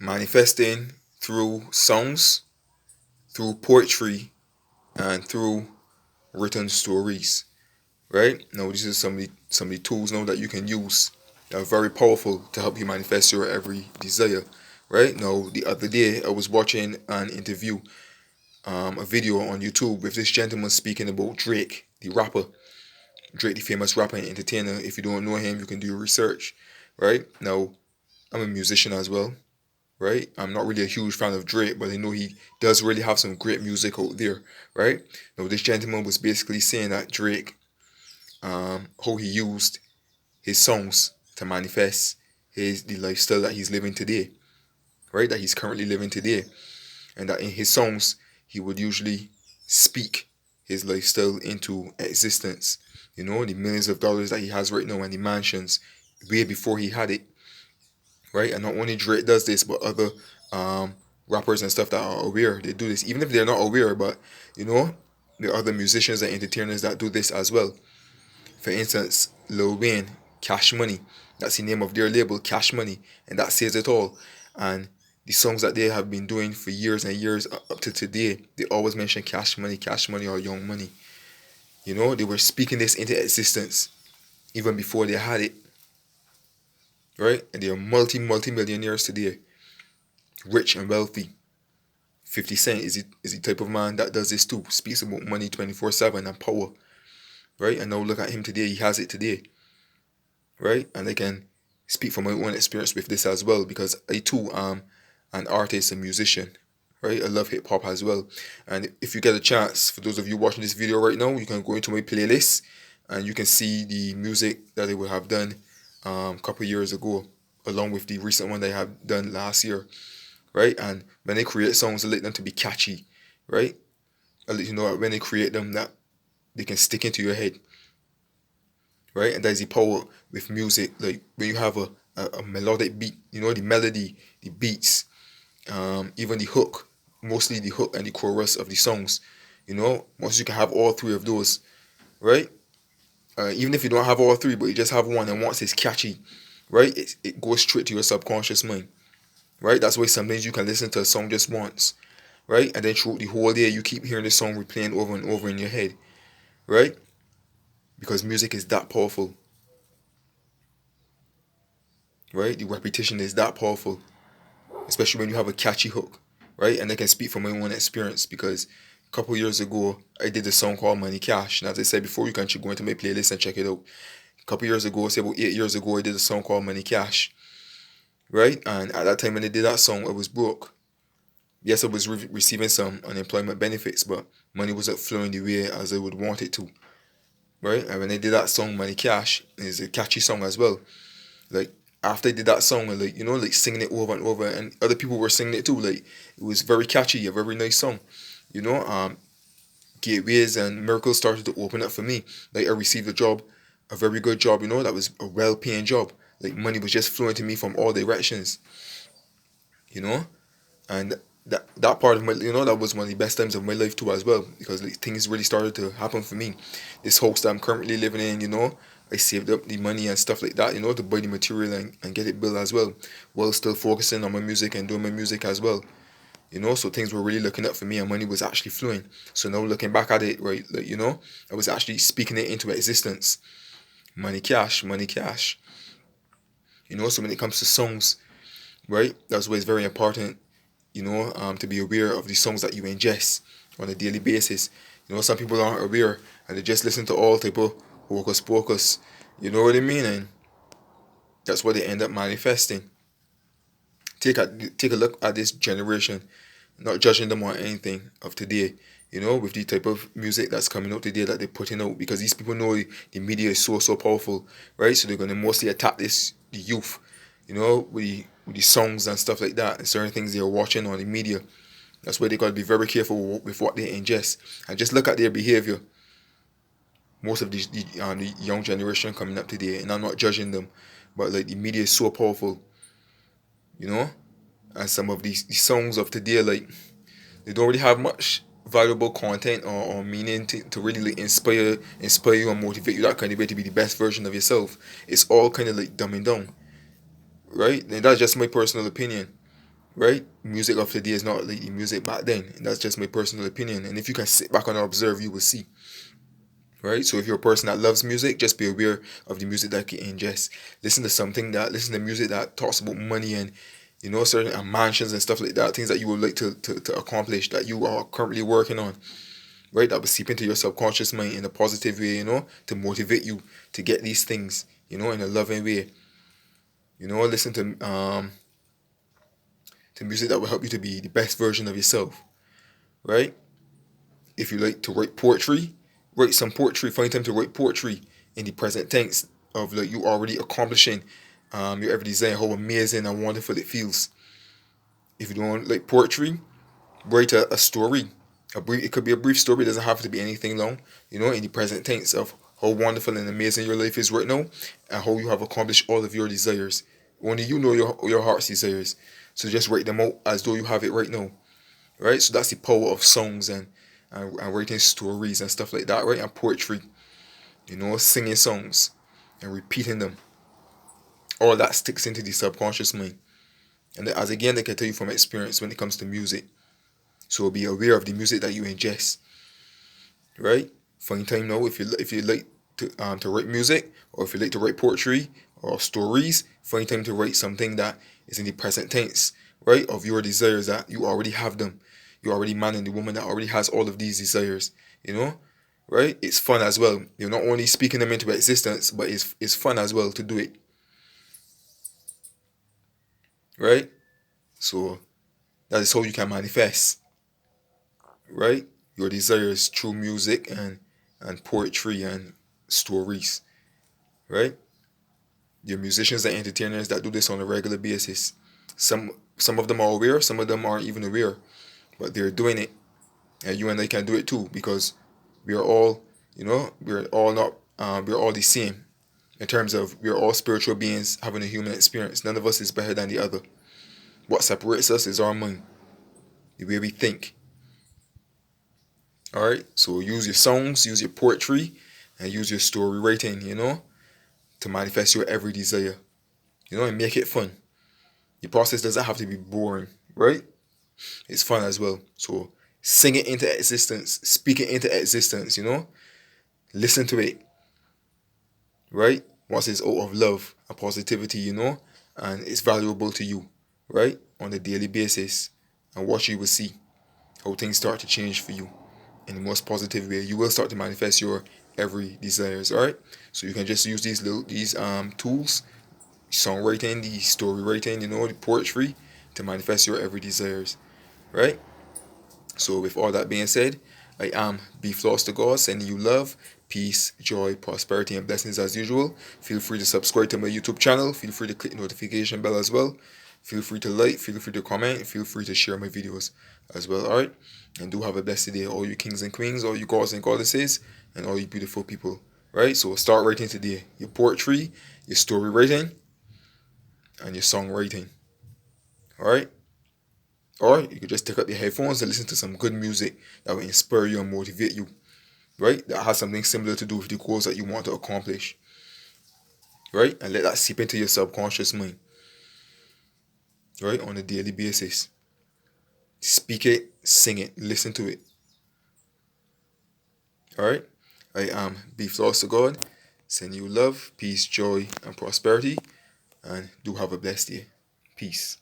manifesting through songs, through poetry, and through written stories. Right now, these are some of the tools now that you can use that are very powerful to help you manifest your every desire. Right now, the other day I was watching an interview, a video on YouTube with this gentleman speaking about Drake, the rapper. Drake, the famous rapper and entertainer. If you don't know him, you can do your research. Right now, I'm a musician as well. Right, I'm not really a huge fan of Drake, but I know he does really have some great music out there. Right now, this gentleman was basically saying that Drake, how he used his songs to manifest the lifestyle that he's living today, right? That he's currently living today, and that in his songs he would usually speak his lifestyle into existence. You know, the millions of dollars that he has right now and the mansions way before he had it, right? And not only Drake does this, but other um, rappers and stuff that are aware they do this, even if they're not aware. But you know, there are other musicians and entertainers that do this as well. For instance, Lil Wayne, Cash Money. That's the name of their label, Cash Money, and that says it all. And the songs that they have been doing for years and years up to today, they always mention Cash Money, or Young Money. You know, they were speaking this into existence even before they had it, right? And they are multi millionaires today, rich and wealthy. 50 Cent is the type of man that does this too, speaks about money 24/7 and power, right? And now look at him today, he has it today, right? And I can speak from my own experience with this as well because I too am an artist, a musician, right? I love hip hop as well. And if you get a chance, for those of you watching this video right now, you can go into my playlist and you can see the music that I would have done a couple years ago, along with the recent one that I have done last year, right? And when they create songs, I like them to be catchy, right? I let you know that when they create them, that they can stick into your head, right? And there's the power with music. Like when you have a melodic beat, you know, the melody, the beats, even the hook, mostly the hook and the chorus of the songs. You know, once you can have all three of those, right? Even if you don't have all three, but you just have one, and once it's catchy, right? It goes straight to your subconscious mind, right? That's why sometimes you can listen to a song just once, right? And then throughout the whole day, you keep hearing the song replaying over and over in your head, right? Because music is that powerful, right? The repetition is that powerful, especially when you have a catchy hook, right? And I can speak from my own experience because a couple years ago I did a song called Money Cash, and as I said before, you can go into my playlist and check it out. A couple years ago, say about 8 years ago, I did a song called Money Cash, right? And at that time when I did that song, I was broke. Yes, I was receiving some unemployment benefits, but money wasn't flowing the way as I would want it to, right? And when I did that song, Money Cash, it's a catchy song as well. Like after I did that song and like like singing it over and over, and other people were singing it too. Like it was very catchy, a very nice song. You know, gateways and miracles started to open up for me. Like I received a job, a very good job. You know, that was a well-paying job. Like money was just flowing to me from all directions. You know, and that part of my that was one of the best times of my life too as well because like, things really started to happen for me. This house that I'm currently living in, I saved up the money and stuff like that, to buy the material and get it built as well, while still focusing on my music and doing my music as well. So things were really looking up for me and money was actually flowing. So now looking back at it, right, like I was actually speaking it into existence. Money cash, money cash. So when it comes to songs, right, that's why it's very important to be aware of the songs that you ingest on a daily basis. Some people aren't aware and they just listen to all type of hocus pocus. You know what I mean? And that's what they end up manifesting. Take a look at this generation, not judging them on anything of today. With the type of music that's coming out today that they're putting out, because these people know the media is so powerful, right? So they're gonna mostly attack the youth, with the songs and stuff like that, and certain things they're watching on the media. That's why they gotta be very careful with what they ingest and just look at their behavior. Most of the young generation coming up today, and I'm not judging them, but like the media is so powerful, you know. And some of these songs of today, like they don't really have much valuable content or meaning to really like inspire you and motivate you that kind of way to be the best version of yourself. It's all kind of like dumbing down, right? And that's just my personal opinion. right? Music of today is not like the music back then. And that's just my personal opinion. And if you can sit back and observe, you will see, right? So if you're a person that loves music, just be aware of the music that you ingest. Listen to music that talks about money and certain mansions and stuff like that, things that you would like to accomplish that you are currently working on, right? That will seep into your subconscious mind in a positive way, to motivate you to get these things, in a loving way. Listen to music that will help you to be the best version of yourself, right? If you like to write poetry, write some poetry. Find time to write poetry in the present tense of like you already accomplishing your every desire, how amazing and wonderful it feels. If you don't like poetry, write a story. It could be a brief story. It doesn't have to be anything long. In the present tense of how wonderful and amazing your life is right now, and how you have accomplished all of your desires. Only you know your heart's desires. So just write them out as though you have it right now, right? So that's the power of songs and writing stories and stuff like that, right? And poetry, singing songs and repeating them. All that sticks into the subconscious mind. And as again, I can tell you from experience when it comes to music. So be aware of the music that you ingest, right? Find time now if you like to write music, or if you like to write poetry or stories. Find time to write something that is in the present tense, right? Of your desires that you already have them. You're already man and the woman that already has all of these desires, right? It's fun as well. You're not only speaking them into existence, but it's fun as well to do it, right? So that is how you can manifest, right? Your desires through music and poetry and stories, right? Your musicians and entertainers that do this on a regular basis. Some of them are aware, some of them aren't even aware, but they're doing it, and you and I can do it too because we are all, we're all not, we're all the same in terms of we're all spiritual beings having a human experience. None of us is better than the other. What separates us is our mind, the way we think. All right, so use your songs, use your poetry, and use your story writing, to manifest your every desire, and make it fun. The process doesn't have to be boring, right? It's fun as well. So sing it into existence, speak it into existence, listen to it, right? Once it's out of love and positivity, and it's valuable to you, right? On a daily basis, and watch you will see how things start to change for you in the most positive way. You will start to manifest your every desires, all right? So you can just use these tools, songwriting, the story writing, the poetry, to manifest your every desires, right? So with all that being said, I am Be Floss to God, sending you love, peace, joy, prosperity, and blessings as usual. Feel free to subscribe to my YouTube channel. Feel free to click the notification bell as well. Feel free to like, feel free to comment, feel free to share my videos as well, alright? And do have a blessed day, all you kings and queens, all you gods and goddesses, and all you beautiful people, right? So start writing today. Your poetry, your story writing, and your song writing, alright? Or you could just take up your headphones and listen to some good music that will inspire you and motivate you, right? That has something similar to do with the goals that you want to accomplish, right? And let that seep into your subconscious mind, right? On a daily basis. Speak it, sing it, listen to it, all right? I am Be Floss to God. Send you love, peace, joy, and prosperity. And do have a blessed day. Peace.